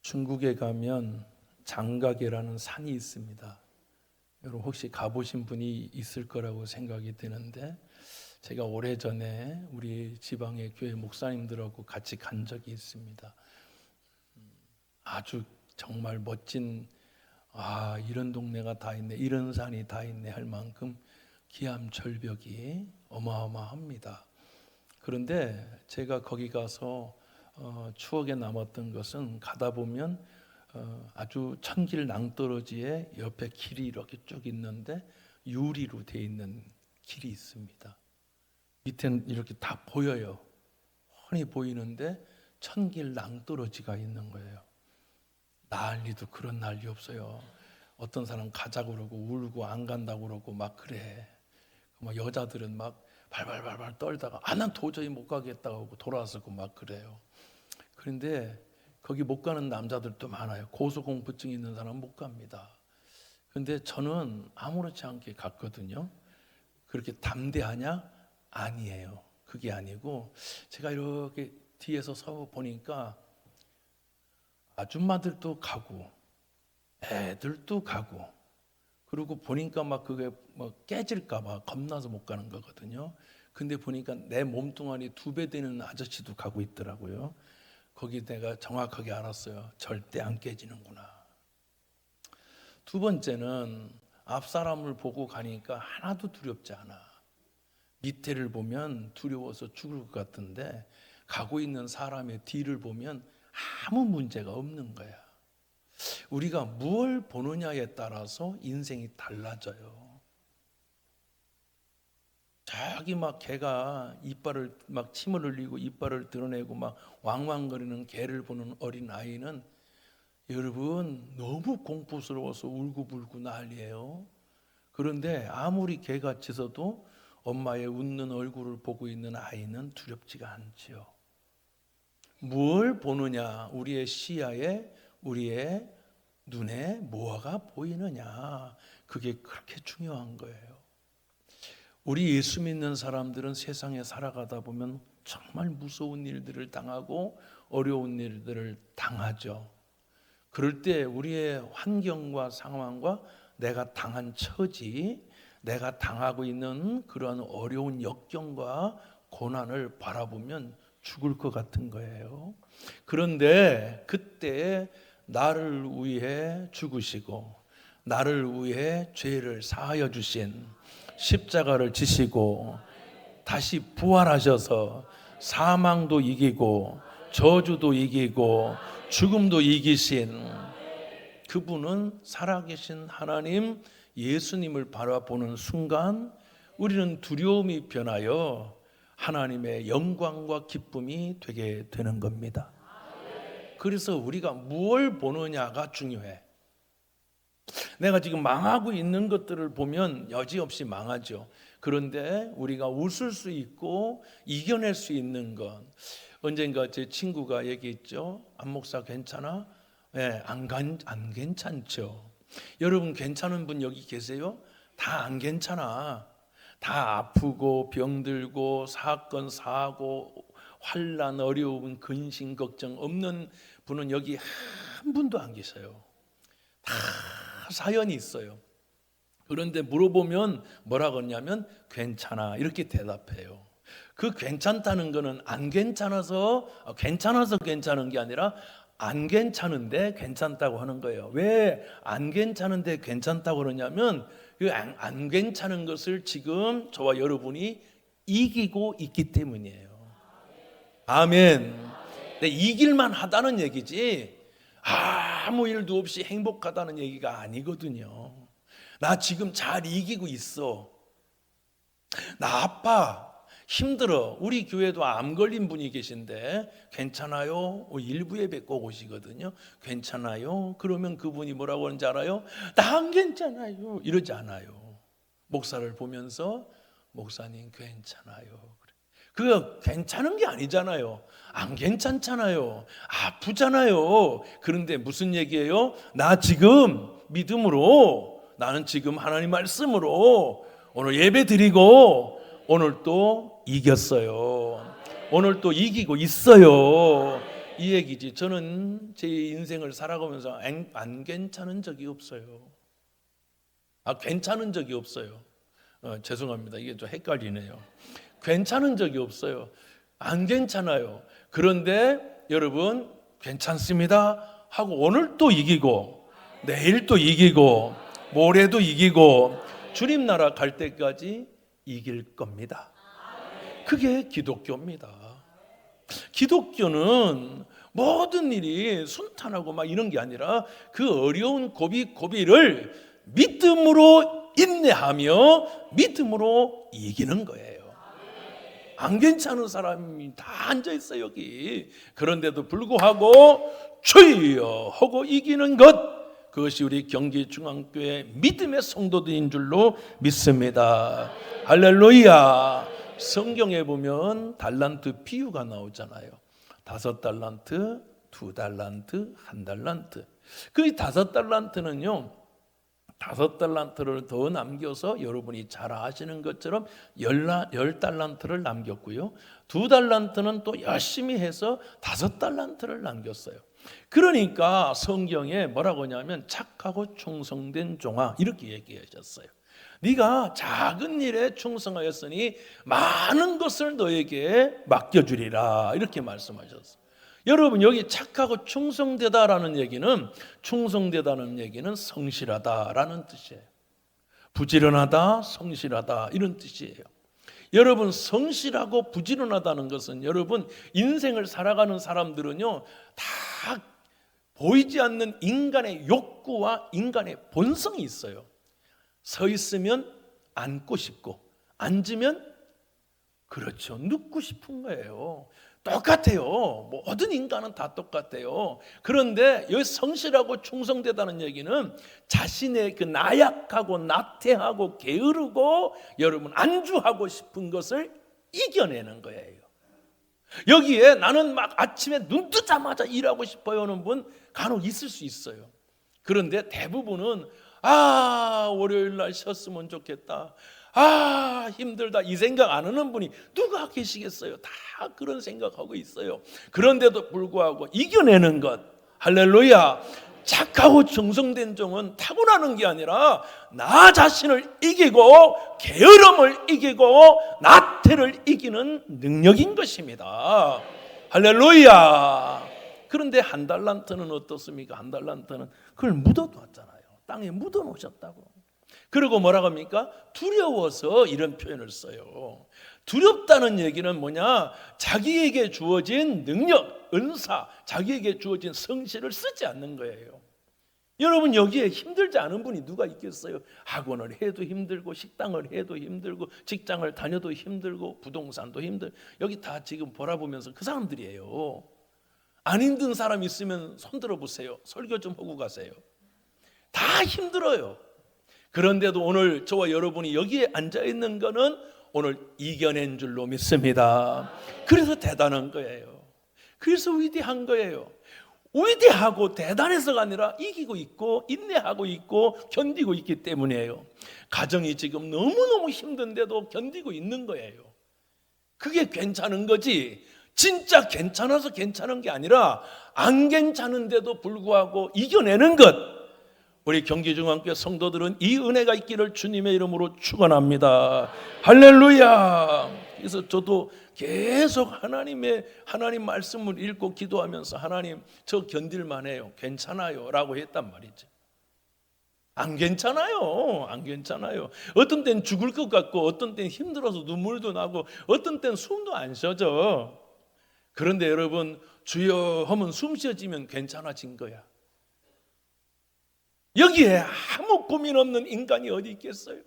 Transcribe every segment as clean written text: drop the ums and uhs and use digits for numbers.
중국에 가면 장가계라는 산이 있습니다. 여러분 혹시 가보신 분이 있을 거라고 생각이 드는데, 제가 오래전에 우리 지방의 교회 목사님들하고 같이 간 적이 있습니다. 아주 정말 멋진, 이런 동네가 다 있네, 이런 산이 다 있네 할 만큼 기암절벽이 어마어마합니다. 그런데 제가 거기 가서 추억에 남았던 것은, 가다 보면 아주 천길 낭떠러지에 옆에 길이 이렇게 쭉 있는데 유리로 되어 있는 길이 있습니다. 밑에는 이렇게 다 보여요. 훤히 보이는데 천길 낭떠러지가 있는 거예요. 난리도 그런 난리 없어요. 어떤 사람 가자고 그러고 울고 안 간다고 그러고 막 그래. 막 여자들은 막 발발발발 떨다가 난 도저히 못 가겠다고 하고 돌아서고 막 그래요. 그런데 거기 못 가는 남자들도 많아요. 고소공포증 있는 사람은 못 갑니다. 그런데 저는 아무렇지 않게 갔거든요. 그렇게 담대하냐? 아니에요. 그게 아니고, 제가 이렇게 뒤에서 서 보니까 아줌마들도 가고 애들도 가고, 그리고 보니까 막 그게 막 깨질까 봐 겁나서 못 가는 거거든요. 근데 보니까 내 몸뚱아리 2배 되는 아저씨도 가고 있더라고요. 거기 내가 정확하게 알았어요. 절대 안 깨지는구나. 두 번째는 앞 사람을 보고 가니까 하나도 두렵지 않아. 밑에를 보면 두려워서 죽을 것 같은데, 가고 있는 사람의 뒤를 보면 아무 문제가 없는 거야. 우리가 무엇을 보느냐에 따라서 인생이 달라져요. 저기 막 개가 이빨을 막 침을 흘리고 이빨을 드러내고 막 왕왕거리는 개를 보는 어린 아이는, 여러분, 너무 공포스러워서 울고불고 난리예요. 그런데 아무리 개가 짖어도 엄마의 웃는 얼굴을 보고 있는 아이는 두렵지가 않지요. 뭘 보느냐, 우리의 시야에, 우리의 눈에 뭐가 보이느냐, 그게 그렇게 중요한 거예요. 우리 예수 믿는 사람들은 세상에 살아가다 보면 정말 무서운 일들을 당하고 어려운 일들을 당하죠. 그럴 때 우리의 환경과 상황과 내가 당한 처지, 내가 당하고 있는 그러한 어려운 역경과 고난을 바라보면 죽을 것 같은 거예요. 그런데 그때 나를 위해 죽으시고 나를 위해 죄를 사하여 주신, 십자가를 지시고 다시 부활하셔서 사망도 이기고 저주도 이기고 죽음도 이기신 그분은 살아계신 하나님 예수님을 바라보는 순간, 우리는 두려움이 변하여 하나님의 영광과 기쁨이 되게 되는 겁니다. 그래서 우리가 무엇을 보느냐가 중요해. 내가 지금 망하고 있는 것들을 보면 여지없이 망하죠. 그런데 우리가 웃을 수 있고 이겨낼 수 있는 것, 언젠가 제 친구가 얘기했죠. 안 목사 괜찮아? 네, 안 괜찮죠. 여러분 괜찮은 분 여기 계세요? 다 안 괜찮아. 다 아프고 병들고 사건 사고 환난 어려움 근심 걱정 없는 분은 여기 한 분도 안 계세요. 다 사연이 있어요. 그런데 물어보면 뭐라 그러냐면 괜찮아 이렇게 대답해요. 그 괜찮다는 거는 안 괜찮아서 괜찮은 게 아니라 안 괜찮은데 괜찮다고 하는 거예요. 왜 안 괜찮은데 괜찮다고 그러냐면, 그 안 괜찮은 것을 지금 저와 여러분이 이기고 있기 때문이에요. 아멘. 네, 이길만 하다는 얘기지 아무 일도 없이 행복하다는 얘기가 아니거든요. 나 지금 잘 이기고 있어. 나 아파. 힘들어. 우리 교회도 암 걸린 분이 계신데 괜찮아요? 일부 예배 꼭 오시거든요. 괜찮아요? 그러면 그분이 뭐라고 하는지 알아요? 나 안 괜찮아요. 이러지 않아요. 목사를 보면서 목사님 괜찮아요. 그거 괜찮은 게 아니잖아요. 안 괜찮잖아요. 아프잖아요. 그런데 무슨 얘기예요? 나 지금 믿음으로, 나는 지금 하나님 말씀으로 오늘 예배 드리고 오늘 또 이겼어요. 오늘 또 이기고 있어요. 이 얘기지. 저는 제 인생을 살아가면서 안 괜찮은 적이 없어요. 괜찮은 적이 없어요. 죄송합니다. 이게 좀 헷갈리네요. 괜찮은 적이 없어요. 안 괜찮아요. 그런데 여러분 괜찮습니다 하고 오늘 또 이기고 내일 또 이기고 모레도 이기고 주님 나라 갈 때까지 이길 겁니다. 그게 기독교입니다. 기독교는 모든 일이 순탄하고 막 이런 게 아니라 그 어려운 고비를 믿음으로 인내하며 믿음으로 이기는 거예요. 안 괜찮은 사람이 다 앉아있어요 여기. 그런데도 불구하고 주여 하고 이기는 것, 그것이 우리 경기중앙교회 믿음의 성도들인 줄로 믿습니다. 할렐루야. 성경에 보면 달란트 비유가 나오잖아요. 5달란트, 2달란트, 1달란트. 그 5달란트는요 5달란트를 더 남겨서 여러분이 잘 아시는 것처럼 10달란트를 남겼고요, 2달란트는 또 열심히 해서 5달란트를 남겼어요. 그러니까 성경에 뭐라고 하냐면 착하고 충성된 종아 이렇게 얘기하셨어요. 네가 작은 일에 충성하였으니 많은 것을 너에게 맡겨주리라 이렇게 말씀하셨어요. 여러분 여기 착하고 충성되다라는 얘기는, 충성되다는 얘기는 성실하다라는 뜻이에요. 부지런하다, 성실하다 이런 뜻이에요. 여러분 성실하고 부지런하다는 것은, 여러분 인생을 살아가는 사람들은요 다 보이지 않는 인간의 욕구와 인간의 본성이 있어요. 서 있으면 앉고 싶고, 앉으면 그렇죠 눕고 싶은 거예요. 똑같아요. 모든 인간은 다 똑같아요. 그런데 여기 성실하고 충성되다는 얘기는 자신의 그 나약하고 나태하고 게으르고 여러분 안주하고 싶은 것을 이겨내는 거예요. 여기에 나는 막 아침에 눈 뜨자마자 일하고 싶어요 하는 분 간혹 있을 수 있어요. 그런데 대부분은 월요일 날 쉬었으면 좋겠다, 힘들다 이 생각 안 하는 분이 누가 계시겠어요? 다 그런 생각하고 있어요. 그런데도 불구하고 이겨내는 것, 할렐루야. 착하고 충성된 종은 타고나는 게 아니라 나 자신을 이기고 게으름을 이기고 나태를 이기는 능력인 것입니다. 할렐루야. 그런데 1달란트는 어떻습니까? 1달란트는 그걸 묻어두었잖아요. 땅에 묻어놓으셨다고. 그리고 뭐라고 합니까? 두려워서 이런 표현을 써요. 두렵다는 얘기는 뭐냐? 자기에게 주어진 능력, 은사, 자기에게 주어진 성실을 쓰지 않는 거예요. 여러분 여기에 힘들지 않은 분이 누가 있겠어요? 학원을 해도 힘들고, 식당을 해도 힘들고, 직장을 다녀도 힘들고, 부동산도 힘들고, 여기 다 지금 보라보면서 그 사람들이에요. 안 힘든 사람 있으면 손 들어보세요. 설교 좀 하고 가세요. 다 힘들어요. 그런데도 오늘 저와 여러분이 여기에 앉아있는 거는 오늘 이겨낸 줄로 믿습니다. 그래서 대단한 거예요. 그래서 위대한 거예요. 위대하고 대단해서가 아니라 이기고 있고 인내하고 있고 견디고 있기 때문이에요. 가정이 지금 너무너무 힘든데도 견디고 있는 거예요. 그게 괜찮은 거지, 진짜 괜찮아서 괜찮은 게 아니라 안 괜찮은데도 불구하고 이겨내는 것. 우리 경기중앙교회 성도들은 이 은혜가 있기를 주님의 이름으로 축원합니다. 할렐루야. 그래서 저도 계속 하나님 말씀을 읽고 기도하면서 하나님 저 견딜만 해요, 괜찮아요 라고 했단 말이죠. 안 괜찮아요. 안 괜찮아요. 어떤 때는 죽을 것 같고, 어떤 때는 힘들어서 눈물도 나고, 어떤 때는 숨도 안 쉬어져. 그런데 여러분 주여 하면 숨 쉬어지면 괜찮아진 거야. 여기에 아무 고민 없는 인간이 어디 있겠어요?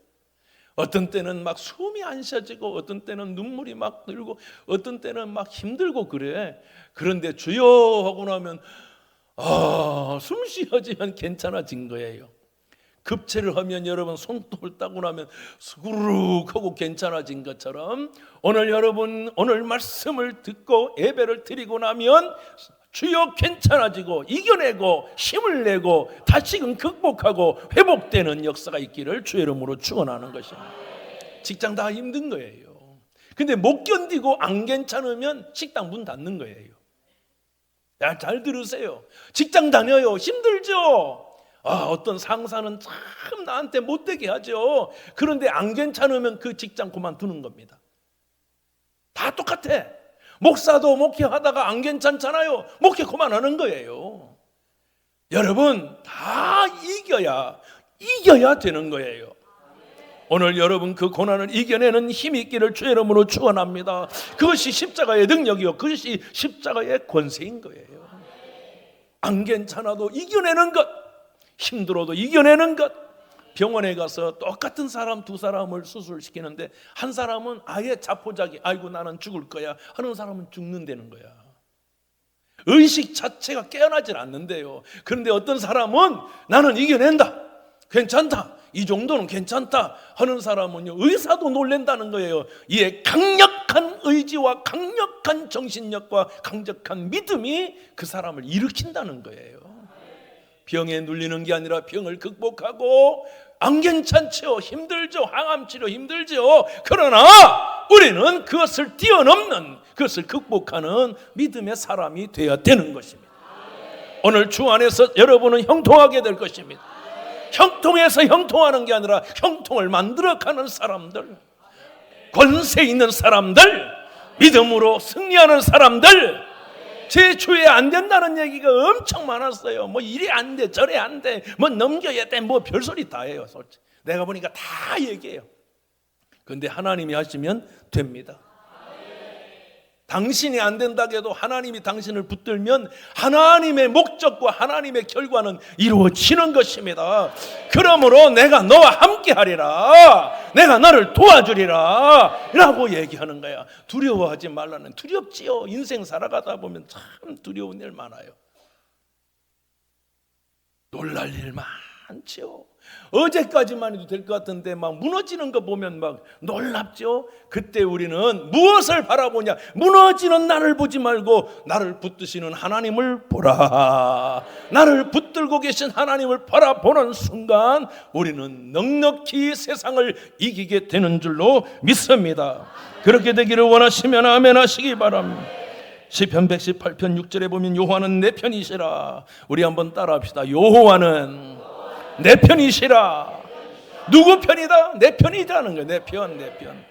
어떤 때는 막 숨이 안 쉬어지고, 어떤 때는 눈물이 막 들고, 어떤 때는 막 힘들고 그래. 그런데 주여 하고 나면 숨 쉬어지면 괜찮아진 거예요. 급체를 하면 여러분 손톱을 따고 나면 스구르륵 하고 괜찮아진 것처럼 오늘 여러분 오늘 말씀을 듣고 예배를 드리고 나면 주여 괜찮아지고 이겨내고 힘을 내고 다시금 극복하고 회복되는 역사가 있기를 주의 이름으로 축원하는 것입니다. 직장 다 힘든 거예요. 근데 못 견디고 안 괜찮으면 식당 문 닫는 거예요. 야, 잘 들으세요. 직장 다녀요. 힘들죠? 어떤 상사는 참 나한테 못되게 하죠. 그런데 안 괜찮으면 그 직장 그만두는 겁니다. 다 똑같아. 목사도 목회하다가 안 괜찮잖아요. 목회 그만하는 거예요. 여러분, 다 이겨야 되는 거예요. 오늘 여러분 그 고난을 이겨내는 힘이 있기를 주의 이름으로 축원합니다. 그것이 십자가의 능력이요, 그것이 십자가의 권세인 거예요. 안 괜찮아도 이겨내는 것, 힘들어도 이겨내는 것. 병원에 가서 똑같은 사람 두 사람을 수술시키는데 한 사람은 아예 자포자기, 아이고 나는 죽을 거야 하는 사람은 죽는다는 거야. 의식 자체가 깨어나질 않는데요. 그런데 어떤 사람은 나는 이겨낸다, 괜찮다, 이 정도는 괜찮다 하는 사람은요, 의사도 놀란다는 거예요. 이에 강력한 의지와 강력한 정신력과 강력한 믿음이 그 사람을 일으킨다는 거예요. 병에 눌리는 게 아니라 병을 극복하고, 안 괜찮죠, 힘들죠, 항암치료 힘들죠. 그러나 우리는 그것을 뛰어넘는, 그것을 극복하는 믿음의 사람이 되어야 되는 것입니다. 오늘 주 안에서 여러분은 형통하게 될 것입니다. 형통해서 형통하는 게 아니라 형통을 만들어가는 사람들, 권세 있는 사람들, 믿음으로 승리하는 사람들. 제 주에 안 된다는 얘기가 엄청 많았어요. 뭐 이리 안 돼, 저리 안 돼, 뭐 넘겨야 돼, 뭐 별소리 다 해요. 솔직히 내가 보니까 다 얘기해요. 그런데 하나님이 하시면 됩니다. 당신이 안 된다고 해도 하나님이 당신을 붙들면 하나님의 목적과 하나님의 결과는 이루어지는 것입니다. 그러므로 내가 너와 함께 하리라, 내가 너를 도와주리라 라고 얘기하는 거야. 두려워하지 말라는. 두렵지요. 인생 살아가다 보면 참 두려운 일 많아요. 놀랄 일 많지요. 어제까지만 해도 될 것 같은데 막 무너지는 거 보면 막 놀랍죠. 그때 우리는 무엇을 바라보냐? 무너지는 나를 보지 말고 나를 붙드시는 하나님을 보라. 나를 붙들고 계신 하나님을 바라보는 순간 우리는 넉넉히 세상을 이기게 되는 줄로 믿습니다. 그렇게 되기를 원하시면 아멘 하시기 바랍니다. 시편 118편 6절에 보면 여호와는 내 편이시라. 우리 한번 따라합시다. 여호와는 내 편이시라. 누구 편이다? 내 편이라는 거예요. 내 편.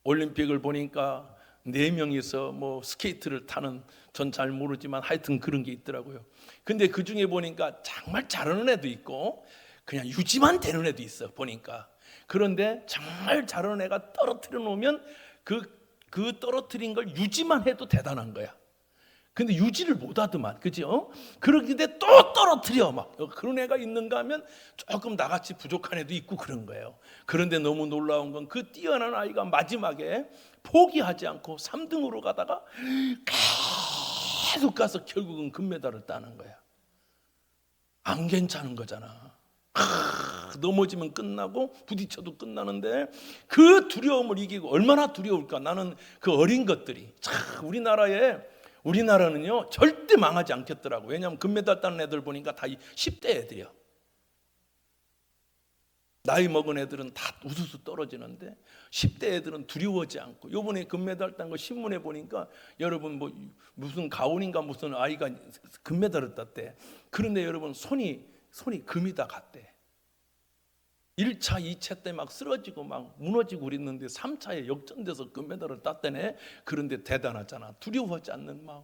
올림픽을 보니까 4명이서 뭐 스케이트를 타는, 전 잘 모르지만 하여튼 그런 게 있더라고요. 근데 그 중에 보니까 정말 잘하는 애도 있고 그냥 유지만 되는 애도 있어 보니까. 그런데 정말 잘하는 애가 떨어뜨려 놓으면 그 떨어뜨린 걸 유지만 해도 대단한 거야. 근데 유지를 못하더만, 그죠? 그런데 또 떨어뜨려 막. 그런 애가 있는가 하면 조금 나같이 부족한 애도 있고 그런 거예요. 그런데 너무 놀라운 건 그 뛰어난 아이가 마지막에 포기하지 않고 3등으로 가다가 계속 가서 결국은 금메달을 따는 거야. 안 괜찮은 거잖아. 넘어지면 끝나고 부딪혀도 끝나는데 그 두려움을 이기고, 얼마나 두려울까. 나는 그 어린 것들이 참, 우리나라는요 절대 망하지 않겠더라고. 왜냐하면 금메달 따는 애들 보니까 다 10대 애들이야. 나이 먹은 애들은 다 우수수 떨어지는데 10대 애들은 두려워하지 않고. 요번에 금메달 딴 거 신문에 보니까 여러분 뭐 무슨 가온인가 무슨 아이가 금메달을 땄대. 그런데 여러분 손이 금이 다 갔대. 1차, 2차 때 막 쓰러지고 막 무너지고 그랬는데 3차에 역전돼서 금메달을 땄다네. 그런데 대단하잖아. 두려워하지 않는 마음.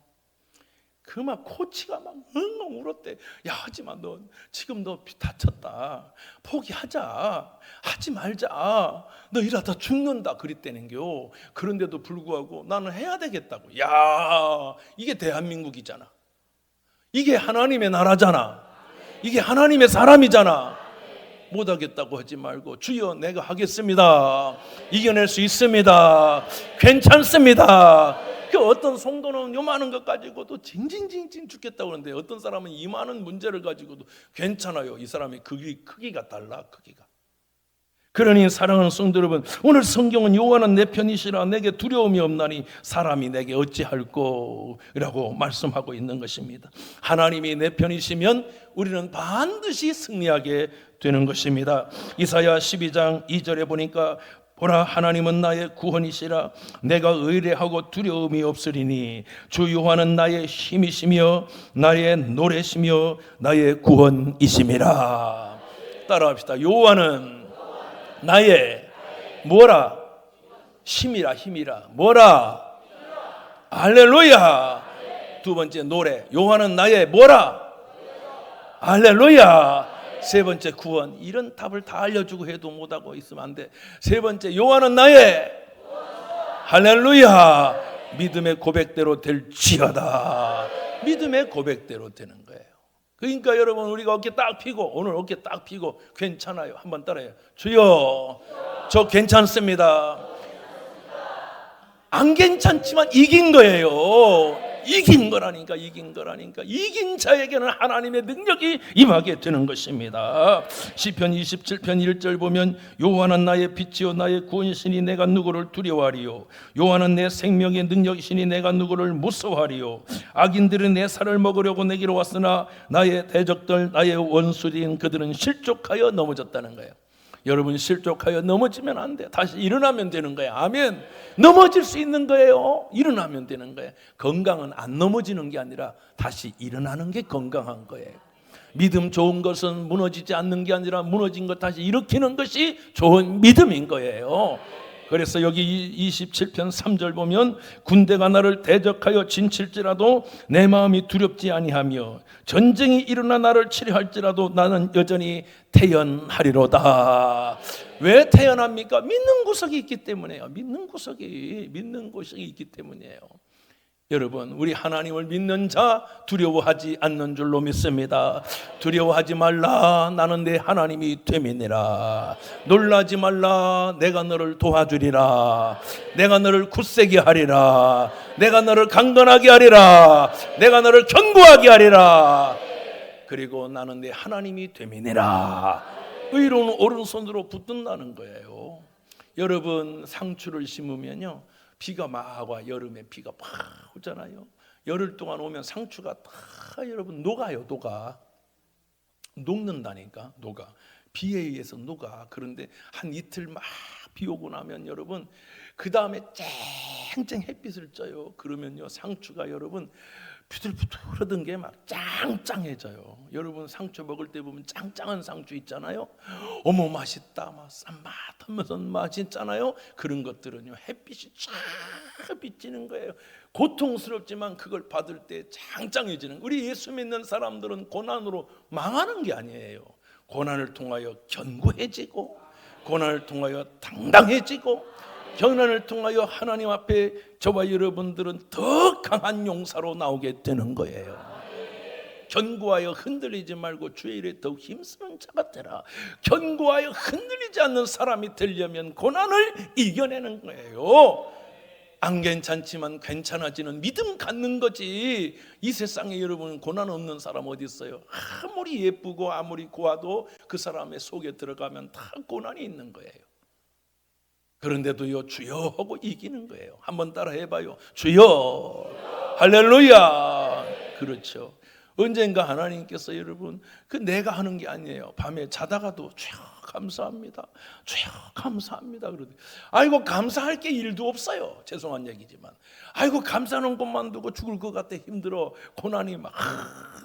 그 막 코치가 막 엉엉 울었대. 야, 하지마, 너 지금 너 다쳤다. 포기하자. 하지 말자. 너 이러다 죽는다. 그랬다는겨. 그런데도 불구하고 나는 해야 되겠다고. 야, 이게 대한민국이잖아. 이게 하나님의 나라잖아. 이게 하나님의 사람이잖아. 못하겠다고 하지 말고 주여 내가 하겠습니다. 이겨낼 수 있습니다. 괜찮습니다. 그 어떤 성도는 요만한 것 가지고도 징징징징 죽겠다고 하는데 어떤 사람은 이만한 문제를 가지고도 괜찮아요. 이 사람의 크기가 달라. 크기가. 그러니 사랑하는 성도 여러분, 오늘 성경은 여호와는 내 편이시라 내게 두려움이 없나니 사람이 내게 어찌할꼬 라고 말씀하고 있는 것입니다. 하나님이 내 편이시면 우리는 반드시 승리하게 되는 것입니다. 이사야 12장 2절에 보니까 보라, 하나님은 나의 구원이시라. 내가 의뢰하고 두려움이 없으리니 주 여호와는 나의 힘이시며 나의 노래시며 나의 구원이심이라. 따라합시다. 여호와는 나의 뭐라? 힘이라. 힘이라. 뭐라? 할렐루야. 두 번째 노래. 여호와는 나의 뭐라? 할렐루야. 세 번째 구원. 이런 답을 다 알려주고 해도 못하고 있으면 안 돼. 세 번째, 여호와는 나의 할렐루야. 믿음의 고백대로 될지어다. 믿음의 고백대로 되는 거예요. 그러니까 여러분, 우리가 어깨 딱 펴고, 오늘 어깨 딱 펴고 괜찮아요. 한번 따라해요. 주여, 저 괜찮습니다. 안 괜찮지만 이긴 거예요. 이긴 거라니까. 이긴 자에게는 하나님의 능력이 임하게 되는 것입니다. 시편 27편 1절 보면 여호와는 나의 빛이요 나의 구원이시니 내가 누구를 두려워하리요. 여호와는 내 생명의 능력이시니 내가 누구를 무서워하리요. 악인들은 내 살을 먹으려고 내게로 왔으나 나의 대적들 나의 원수인 그들은 실족하여 넘어졌다는 거예요. 여러분, 실족하여 넘어지면 안 돼. 다시 일어나면 되는 거예요. 아멘. 넘어질 수 있는 거예요. 일어나면 되는 거예요. 건강은 안 넘어지는 게 아니라 다시 일어나는 게 건강한 거예요. 믿음 좋은 것은 무너지지 않는 게 아니라 무너진 것 다시 일으키는 것이 좋은 믿음인 거예요. 그래서 여기 27편 3절 보면 군대가 나를 대적하여 진칠지라도 내 마음이 두렵지 아니하며 전쟁이 일어나 나를 치료할지라도 나는 여전히 태연하리로다. 왜 태연합니까? 믿는 구석이 있기 때문에요. 믿는 구석이 있기 때문이에요. 여러분, 우리 하나님을 믿는 자 두려워하지 않는 줄로 믿습니다. 두려워하지 말라. 나는 내 하나님이 됨이니라. 놀라지 말라. 내가 너를 도와주리라. 내가 너를 굳세게 하리라. 내가 너를 강건하게 하리라. 내가 너를 견고하게 하리라. 그리고 나는 내 하나님이 됨이니라. 의로운 오른손으로 붙든다는 거예요. 여러분, 상추를 심으면요, 비가 막 와. 여름에 비가 막 오잖아요. 열흘 동안 오면 상추가 다 여러분 녹아요. 녹는다니까. 비에 의해서 녹아. 그런데 한 이틀 막 비 오고 나면 여러분, 그 다음에 쨍쨍 햇빛을 쪄요. 그러면요, 상추가 여러분 부들부들하던 게 막 짱짱해져요. 여러분, 상추 먹을 때 보면 짱짱한 상추 있잖아요. 어머 맛있다, 막 쌈맛하면서 맛있잖아요. 그런 것들은요, 햇빛이 쫙 비치는 거예요. 고통스럽지만 그걸 받을 때 짱짱해지는. 우리 예수 믿는 사람들은 고난으로 망하는 게 아니에요. 고난을 통하여 견고해지고, 고난을 통하여 당당해지고, 고난을 통하여 하나님 앞에 저와 여러분들은 더 강한 용사로 나오게 되는 거예요. 견고하여 흔들리지 말고 주의 일에 더욱 힘쓰는 자가 되라. 견고하여 흔들리지 않는 사람이 되려면 고난을 이겨내는 거예요. 안 괜찮지만 괜찮아지는 믿음 갖는 거지. 이 세상에 여러분, 고난 없는 사람 어디 있어요? 아무리 예쁘고 아무리 고와도 그 사람의 속에 들어가면 다 고난이 있는 거예요. 그런데도요, 주여 하고 이기는 거예요. 한번 따라 해봐요. 주여. 할렐루야. 그렇죠. 언젠가 하나님께서 여러분, 그 내가 하는 게 아니에요. 밤에 자다가도 주여 감사합니다. 주여 감사합니다. 그러더니 아이고, 감사할 게 일도 없어요. 죄송한 얘기지만, 아이고, 감사하는 것만 두고 죽을 것 같아. 힘들어. 고난이 막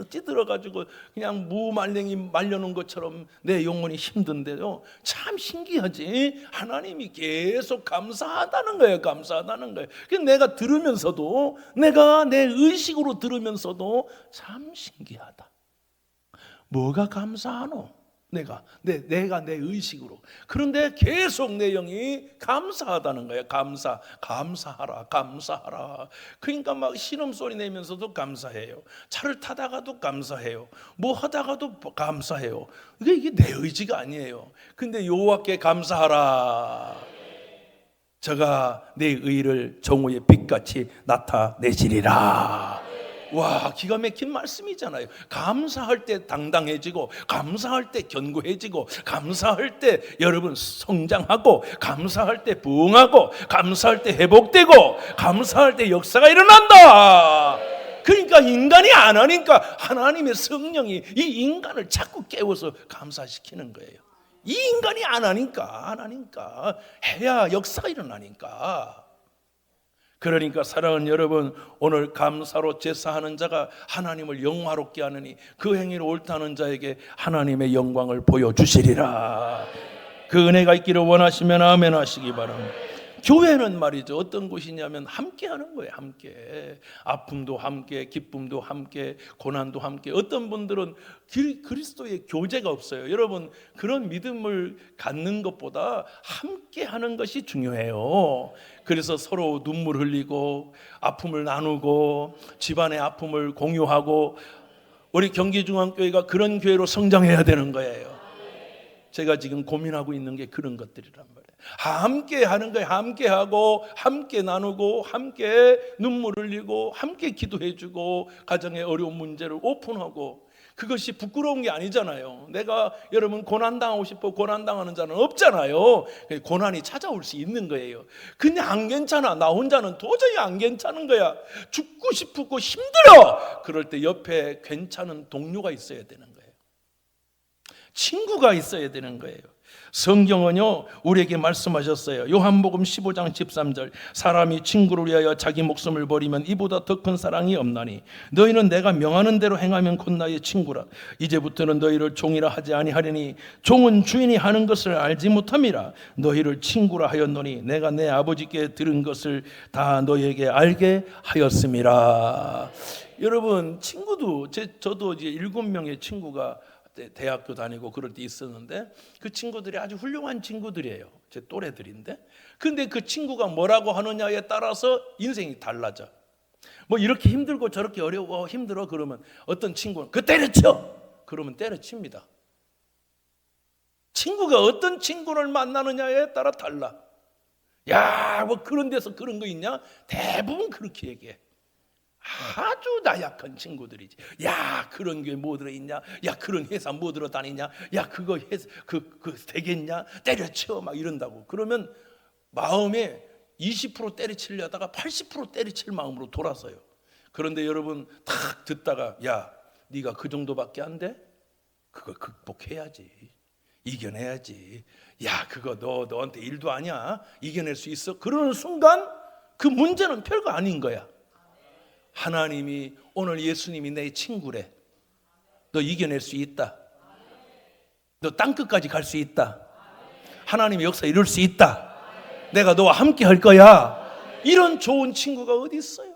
찌들어가지고 그냥 무말랭이 말려놓은 것처럼 내 영혼이 힘든데요, 참 신기하지. 하나님이 계속 감사하다는 거예요. 감사하다는 거예요. 그래서 내가 들으면서도, 내가 내 의식으로 들으면서도 참 신기하다. 뭐가 감사하노? 내가 내 의식으로. 그런데 계속 내 영이 감사하다는 거예요. 감사하라. 그러니까 막 신음소리 내면서도 감사해요. 차를 타다가도 감사해요. 뭐 하다가도 감사해요. 이게 내 의지가 아니에요. 근데 여호와께 감사하라. 저가 내 의를 정오의 빛같이 나타내시리라. 와, 기가 막힌 말씀이잖아요. 감사할 때 당당해지고, 감사할 때 견고해지고, 감사할 때 여러분 성장하고, 감사할 때 부흥하고, 감사할 때 회복되고, 감사할 때 역사가 일어난다. 그러니까 인간이 안 하니까 하나님의 성령이 이 인간을 자꾸 깨워서 감사시키는 거예요. 이 인간이 안 하니까 해야 역사가 일어나니까. 그러니까 사랑하는 여러분, 오늘 감사로 제사하는 자가 하나님을 영화롭게 하느니 그 행위를 옳다는 자에게 하나님의 영광을 보여주시리라. 그 은혜가 있기를 원하시면 아멘 하시기 바랍니다. 교회는 말이죠, 어떤 곳이냐면 함께 하는 거예요. 함께 아픔도 함께, 기쁨도 함께, 고난도 함께. 어떤 분들은 그리스도의 교제가 없어요. 여러분, 그런 믿음을 갖는 것보다 함께 하는 것이 중요해요. 그래서 서로 눈물 흘리고 아픔을 나누고 집안의 아픔을 공유하고, 우리 경기중앙교회가 그런 교회로 성장해야 되는 거예요. 제가 지금 고민하고 있는 게 그런 것들이란 말이에요. 함께 하는 거예요. 함께 하고 함께 나누고 함께 눈물 흘리고 함께 기도해주고 가정의 어려운 문제를 오픈하고. 그것이 부끄러운 게 아니잖아요. 내가 여러분 고난당하고 싶어 고난당하는 자는 없잖아요. 고난이 찾아올 수 있는 거예요. 근데 안 괜찮아, 나 혼자는 도저히 안 괜찮은 거야, 죽고 싶고 힘들어. 그럴 때 옆에 괜찮은 동료가 있어야 되는 거예요. 친구가 있어야 되는 거예요. 성경은요 우리에게 말씀하셨어요. 요한복음 15장 13절, 사람이 친구를 위하여 자기 목숨을 버리면 이보다 더 큰 사랑이 없나니 너희는 내가 명하는 대로 행하면 곧 나의 친구라. 이제부터는 너희를 종이라 하지 아니하리니 종은 주인이 하는 것을 알지 못함이라. 너희를 친구라 하였노니 내가 내 아버지께 들은 것을 다 너희에게 알게 하였음이라. 여러분, 친구도 저도 이제 7명의 친구가 대학교 다니고 그럴 때 있었는데, 그 친구들이 아주 훌륭한 친구들이에요. 제 또래들인데, 근데 그 친구가 뭐라고 하느냐에 따라서 인생이 달라져. 뭐 이렇게 힘들고 저렇게 어려워 힘들어 그러면 어떤 친구는 그 때려쳐 그러면 때려칩니다. 친구가 어떤 친구를 만나느냐에 따라 달라. 야, 뭐 그런 데서 그런 거 있냐? 대부분 그렇게 얘기해. 아주 나약한 친구들이지. 야, 그런 게 뭐 들어있냐? 야, 그런 회사 뭐 들어 다니냐? 야, 그거 회사 그 되겠냐? 때려쳐 막 이런다고. 그러면 마음에 20% 때려치려다가 80% 때려칠 마음으로 돌아서요. 그런데 여러분 탁 듣다가, 야, 네가 그 정도밖에 안 돼? 그거 극복해야지, 이겨내야지. 야, 그거 너한테 일도 아니야, 이겨낼 수 있어. 그러는 순간 그 문제는 별거 아닌 거야. 하나님이 오늘 예수님이 내 친구래. 너 이겨낼 수 있다. 너 땅끝까지 갈 수 있다. 하나님의 역사 이룰 수 있다. 내가 너와 함께 할 거야. 이런 좋은 친구가 어디 있어요?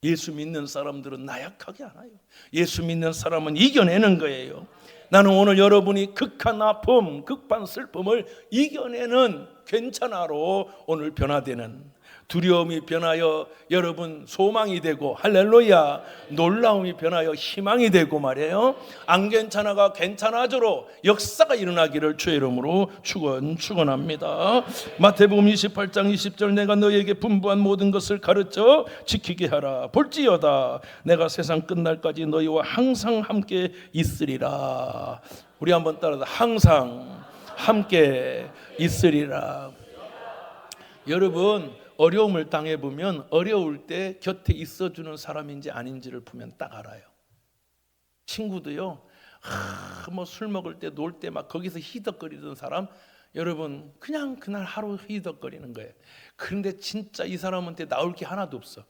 예수 믿는 사람들은 나약하게 않아요. 예수 믿는 사람은 이겨내는 거예요. 나는 오늘 여러분이 극한 아픔, 극한 슬픔을 이겨내는 괜찮아로 오늘 변화되는, 두려움이 변하여 여러분 소망이 되고, 할렐루야, 놀라움이 변하여 희망이 되고 말이에요. 안 괜찮아가 괜찮아져로 역사가 일어나기를 주의 이름으로 축원합니다. 마태복음 28장 20절, 내가 너희에게 분부한 모든 것을 가르쳐 지키게 하라. 볼지어다 내가 세상 끝날까지 너희와 항상 함께 있으리라. 우리 한번 따라서 항상 함께 있으리라. 여러분, 어려움을 당해보면 어려울 때 곁에 있어주는 사람인지 아닌지를 보면 딱 알아요. 친구도요, 뭐 술 먹을 때 놀 때 막 거기서 히덕거리던 사람, 여러분 그냥 그날 하루 히덕거리는 거예요. 그런데 진짜 이 사람한테 나올 게 하나도 없어.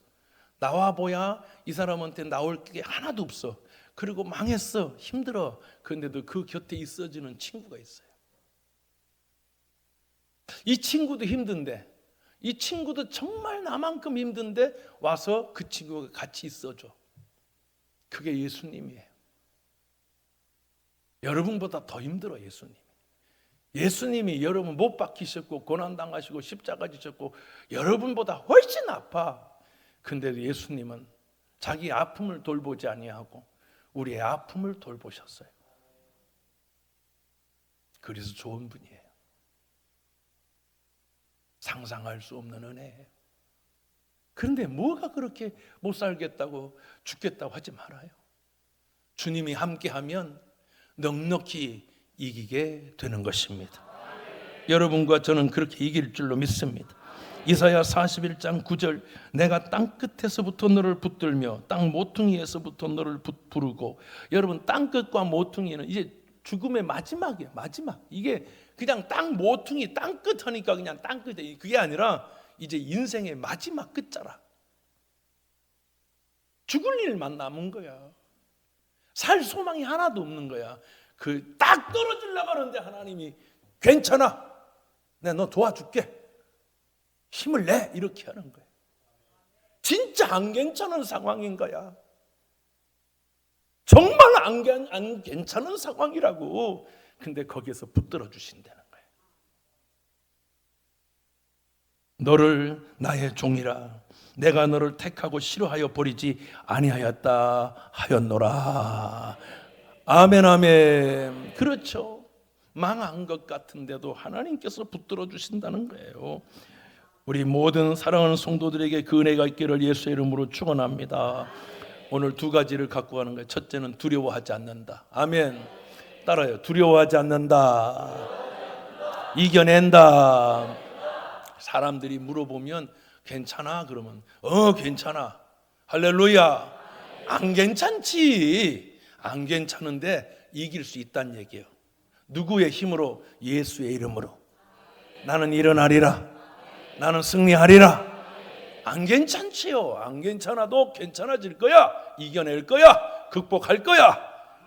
나와보야 이 사람한테 나올 게 하나도 없어. 그리고 망했어, 힘들어. 그런데도 그 곁에 있어주는 친구가 있어요. 이 친구도 힘든데, 이 친구도 정말 나만큼 힘든데 와서 그 친구가 같이 있어줘. 그게 예수님이에요. 여러분보다 더 힘들어 예수님이. 예수님이 여러분 못 박히셨고 고난당하시고 십자가 지셨고 여러분보다 훨씬 아파. 근데도 예수님은 자기 아픔을 돌보지 아니하고 우리의 아픔을 돌보셨어요. 그래서 좋은 분이에요. 상상할 수 없는 은혜예요. 그런데 뭐가 그렇게 못 살겠다고 죽겠다고 하지 말아요. 주님이 함께하면 넉넉히 이기게 되는 것입니다. 여러분과 저는 그렇게 이길 줄로 믿습니다. 이사야 41장 9절, 내가 땅 끝에서부터 너를 붙들며 땅 모퉁이에서부터 너를 부르고. 여러분, 땅 끝과 모퉁이는 이제 죽음의 마지막이야. 마지막. 이게 그냥 땅 모퉁이 땅끝 하니까 그냥 땅끝에, 그게 아니라 이제 인생의 마지막 끝자락. 죽을 일만 남은 거야. 살 소망이 하나도 없는 거야. 그 딱 떨어지려고 하는데 하나님이 괜찮아, 내가 너 도와줄게, 힘을 내, 이렇게 하는 거야. 진짜 안 괜찮은 상황인 거야. 정말 안 괜찮은 상황이라고. 근데 거기에서 붙들어 주신다는 거예요. 너를 나의 종이라 내가 너를 택하고 싫어하여 버리지 아니하였다 하였노라. 아멘, 아멘. 그렇죠. 망한 것 같은데도 하나님께서 붙들어 주신다는 거예요. 우리 모든 사랑하는 성도들에게 그 은혜가 있기를 예수의 이름으로 축원합니다. 오늘 두 가지를 갖고 가는 거예요. 첫째는 두려워하지 않는다. 아멘. 따라요. 두려워하지 않는다. 이겨낸다. 사람들이 물어보면 괜찮아? 그러면 괜찮아. 할렐루야. 안 괜찮지. 안 괜찮은데 이길 수 있다는 얘기예요. 누구의 힘으로? 예수의 이름으로. 나는 일어나리라. 나는 승리하리라. 안 괜찮지요. 안 괜찮아도 괜찮아질 거야. 이겨낼 거야. 극복할 거야.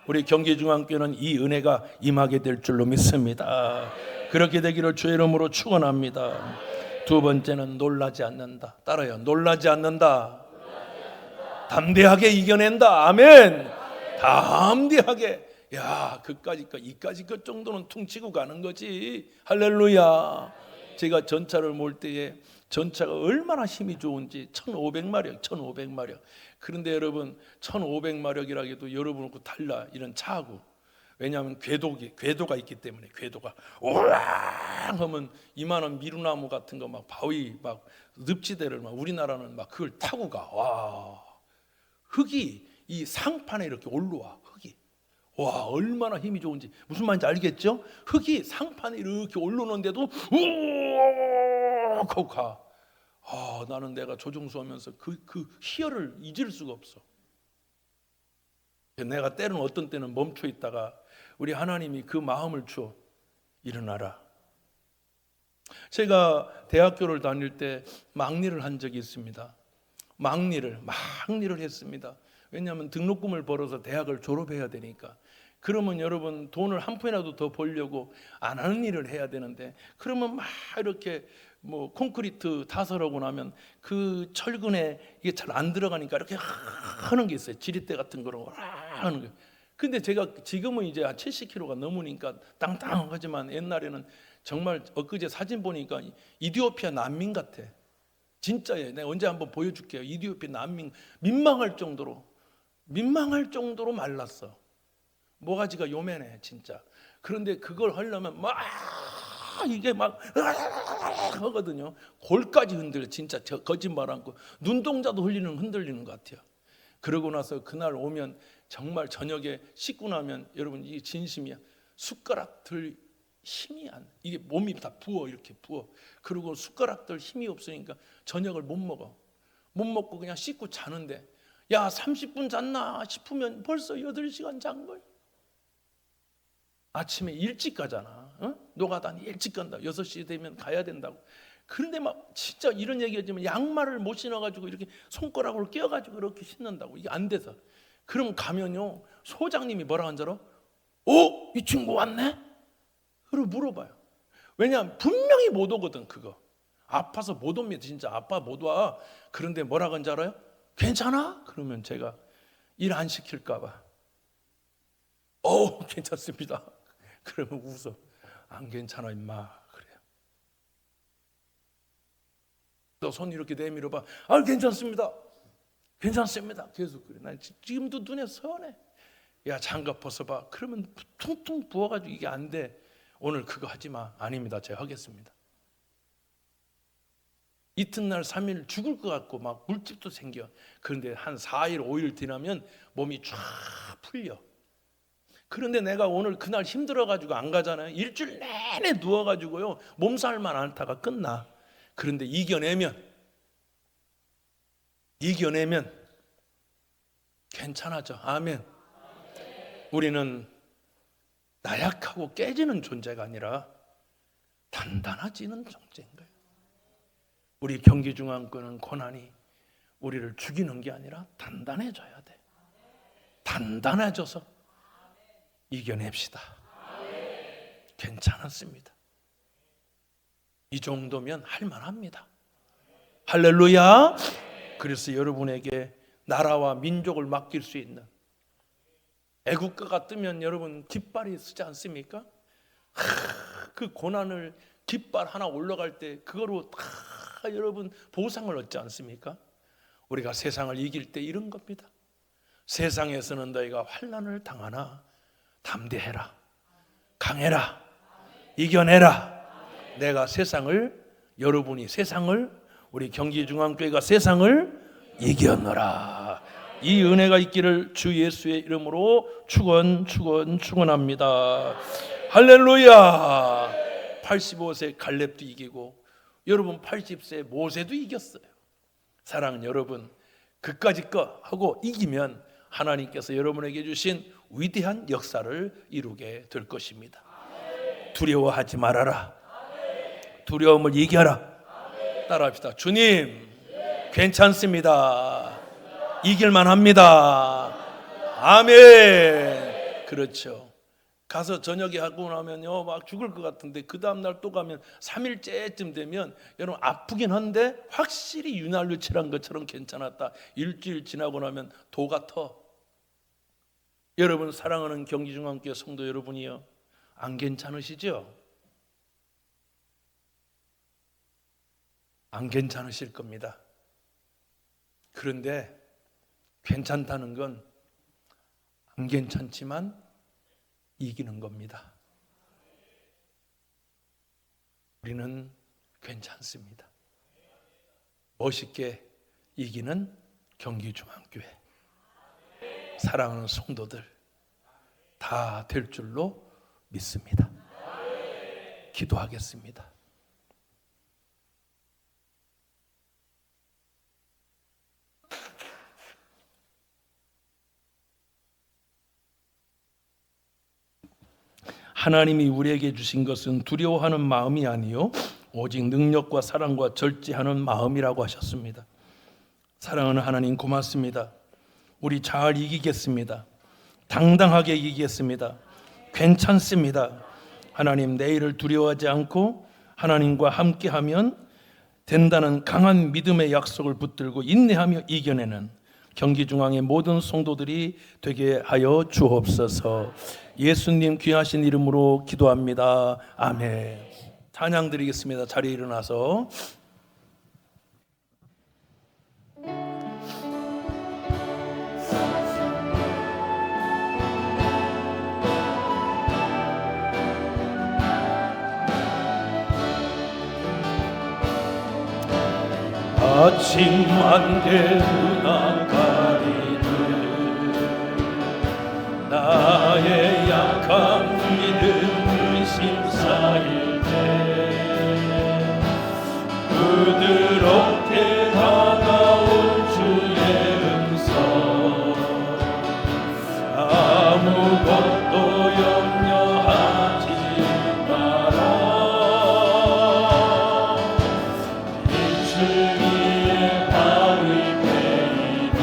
우리 경기중앙교회는 이 은혜가 임하게 될 줄로 믿습니다. 그렇게 되기를 주의 이름으로 축원합니다. 두 번째는 놀라지 않는다. 따라요. 놀라지 않는다. 담대하게 이겨낸다. 아멘. 담대하게. 야, 이까지 것 정도는 퉁치고 가는 거지. 할렐루야. 제가 전차를 몰 때에 전차가 얼마나 힘이 좋은지 1500마력. 그런데 여러분 1500마력이라 해도 여러분하고 달라, 이런 차하고. 왜냐하면 궤도가 있기 때문에. 궤도가 오랑 하면 이만한 미루나무 같은 거 막 바위 막 늪지대를 막 우리나라는 막 그걸 타고 가. 와, 흙이 이 상판에 이렇게 올라와. 흙이 와, 얼마나 힘이 좋은지. 무슨 말인지 알겠죠? 흙이 상판에 이렇게 올라오는데도 우욱 하고 가. 나는 내가 조종수 하면서 그 희열을 잊을 수가 없어. 내가 때는 어떤 때는 멈춰 있다가 우리 하나님이 그 마음을 줘. 일어나라. 제가 대학교를 다닐 때 막리를 한 적이 있습니다. 막리를 했습니다. 왜냐하면 등록금을 벌어서 대학을 졸업해야 되니까. 그러면 여러분 돈을 한 푼이라도 더 벌려고 안 하는 일을 해야 되는데, 그러면 막 이렇게 뭐 콘크리트 타설하고 나면 그 철근에 이게 잘 안 들어가니까 이렇게 하는 게 있어요. 지리대 같은 거로 하는 거. 근데 제가 지금은 이제 70kg가 넘으니까 땅땅하지만 옛날에는 정말 엊그제 사진 보니까 이디오피아 난민 같아. 진짜예요. 내가 언제 한번 보여줄게요. 이디오피아 난민. 민망할 정도로 말랐어. 모가지가 요만해 진짜. 그런데 그걸 하려면 막 이게 막 하거든요. 골까지 흔들려. 진짜 거짓말 않고 눈동자도 흔들리는 것 같아요. 그러고 나서 그날 오면 정말 저녁에 씻고 나면 여러분 이게 진심이야. 숟가락 들 힘이 안. 이게 몸이 다 부어, 이렇게 부어. 그리고 숟가락 들 힘이 없으니까 저녁을 못 먹고 그냥 씻고 자는데, 야 30분 잤나 싶으면 벌써 8시간 잔 거예요. 아침에 일찍 가잖아. 노가다니 일찍 간다. 6시 되면 가야 된다고. 그런데 막 진짜 이런 얘기하지만 양말을 못 신어가지고 이렇게 손가락으로 끼워가지고 이렇게 신는다고. 이게 안 돼서. 그럼 가면요, 소장님이 뭐라 한 줄 알아? 이 친구 왔네? 그리고 물어봐요. 왜냐하면 분명히 못 오거든. 그거 아파서 못 옵니다. 진짜 아파 못 와. 그런데 뭐라 한지 알아요? 괜찮아? 그러면 제가 일 안 시킬까 봐 괜찮습니다. 그러면 웃어. 안 괜찮아 임마. 그래요. 또 손 이렇게 내밀어 봐. 괜찮습니다. 계속 그래. 난 지금도 눈에 선해. 야 장갑 벗어봐. 그러면 퉁퉁 부어가지고 이게 안 돼. 오늘 그거 하지 마. 아닙니다. 제가 하겠습니다. 이튿날 3일 죽을 것 같고 막 물집도 생겨. 그런데 한 4일 5일 지나면 몸이 쫙 풀려. 그런데 내가 오늘 그날 힘들어가지고 안 가잖아요. 일주일 내내 누워가지고요 몸살만 앓다가 끝나. 그런데 이겨내면 괜찮아져. 아멘. 우리는 나약하고 깨지는 존재가 아니라 단단해지는 존재인 거예요. 우리 경기중앙교회는 고난이 우리를 죽이는 게 아니라 단단해져야 돼. 단단해져서 이겨냅시다. 괜찮았습니다. 이 정도면 할만합니다. 할렐루야. 그래서 여러분에게 나라와 민족을 맡길 수 있는, 애국가가 뜨면 여러분 깃발이 쓰지 않습니까? 그 고난을 깃발 하나 올라갈 때 그거로 다 여러분 보상을 얻지 않습니까? 우리가 세상을 이길 때 이런 겁니다. 세상에서는 너희가 환난을 당하나 담대해라, 강해라, 이겨내라. 내가 세상을, 여러분이 세상을, 우리 경기중앙교회가 세상을 이겨내라. 이 은혜가 있기를 주 예수의 이름으로 축원합니다. 할렐루야. 85세 갈렙도 이기고 여러분 80세 모세도 이겼어요. 사랑하는 여러분, 그까짓 거 하고 이기면 하나님께서 여러분에게 주신 위대한 역사를 이루게 될 것입니다. 두려워하지 말아라. 두려움을 이겨라. 따라합시다. 주님, 괜찮습니다. 이길만 합니다. 아멘. 그렇죠. 가서 저녁에 하고 나면요 막 죽을 것 같은데 그 다음날 또 가면 3일째쯤 되면 여러분 아프긴 한데 확실히 윤활유 칠한 것처럼 괜찮았다. 일주일 지나고 나면 도가 터. 여러분 사랑하는 경기중앙교회 성도 여러분이요, 안 괜찮으시죠? 안 괜찮으실 겁니다. 그런데 괜찮다는 건 안 괜찮지만 이기는 겁니다. 우리는 괜찮습니다. 멋있게 이기는 경기중앙교회, 사랑하는 성도들 다 될 줄로 믿습니다. 기도하겠습니다. 하나님이 우리에게 주신 것은 두려워하는 마음이 아니요 오직 능력과 사랑과 절제하는 마음이라고 하셨습니다. 사랑하는 하나님 고맙습니다. 우리 잘 이기겠습니다. 당당하게 이기겠습니다. 괜찮습니다. 하나님, 내일을 두려워하지 않고 하나님과 함께하면 된다는 강한 믿음의 약속을 붙들고 인내하며 이겨내는 경기중앙의 모든 성도들이 되게 하여 주옵소서. 예수님 귀하신 이름으로 기도합니다. 아멘. 찬양 드리겠습니다. 자리에 일어나서 아침 안개 누나 가리듯 나의 약한 믿음 의심 쌓일 때 부드럽게 다가온 주의 음성 아무것도 염려하지 마라 이슬 위에 바위 베이듯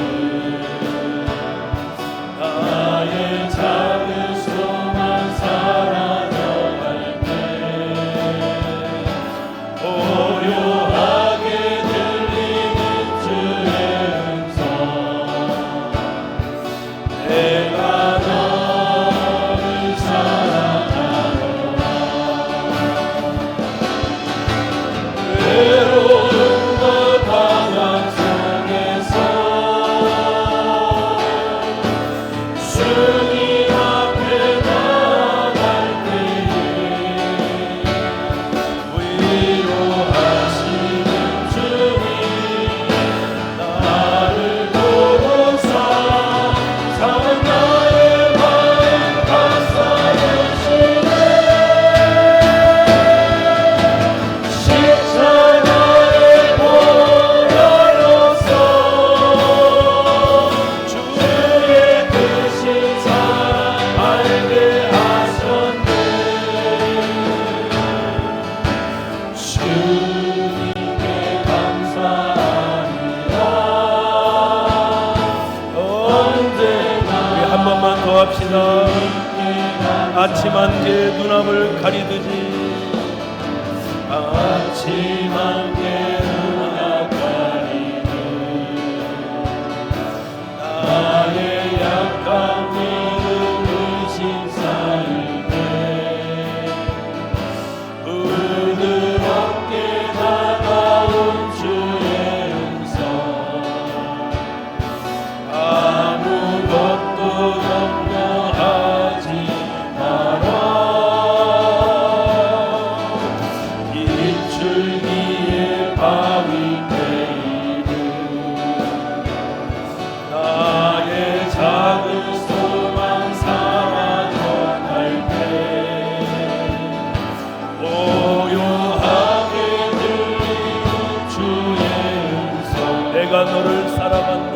기도합시다. 아침 안개 눈앞을 가리듯이 아침 안개 눈앞 가리듯 나의 약한 믿음을 심사일 때 부드럽게 다가온 주의 음성 아무것도 염려하지 마라. 비출기의 바위 베이는 나의 작은 소망 사라져갈 때 고요하게 들리는 주의 음성 내가 너를 사랑한다.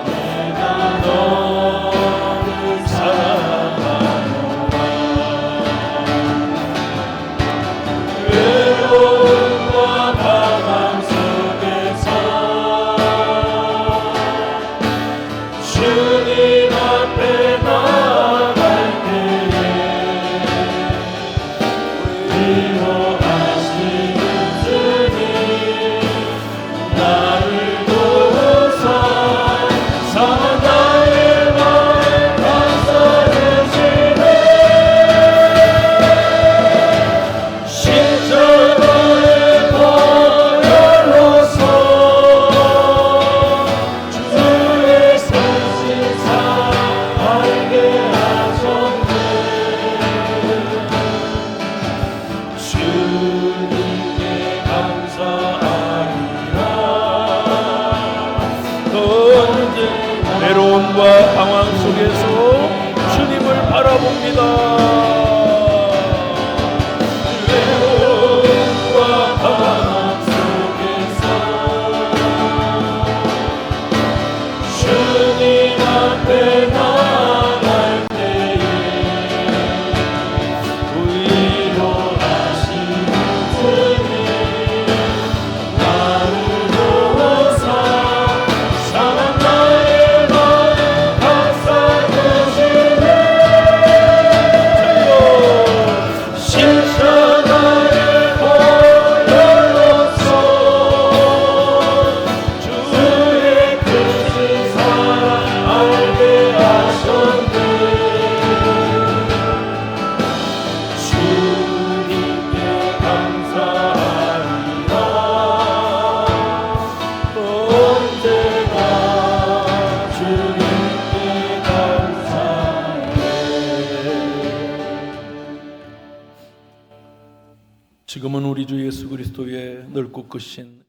내가 너를 사랑하노라. 외로움과 방황 속에서 주님 앞에 나갈 때에 위로하시는 주님 나를 도우사 사나의 마음 감싸주시네. 십자가의 보혈로서 주의 선신 사랑 알게 하셨네. 주님께 감사하리라. 언제 외로움과 방황 속에서 주님을 바라봅니다. 외로움과 방황 속에서 주님 앞에 나갈 때에 위로하시는 주님 나를 도우사 사랑 나의 마음 감싸주시네. 십자가의 보혈로서 주의 크신 사랑 알게 하셨네. 주님께 감사하리라. 언제나 주님께 감사해. 지금은 우리 주 예수 그리스도의 넓고 크신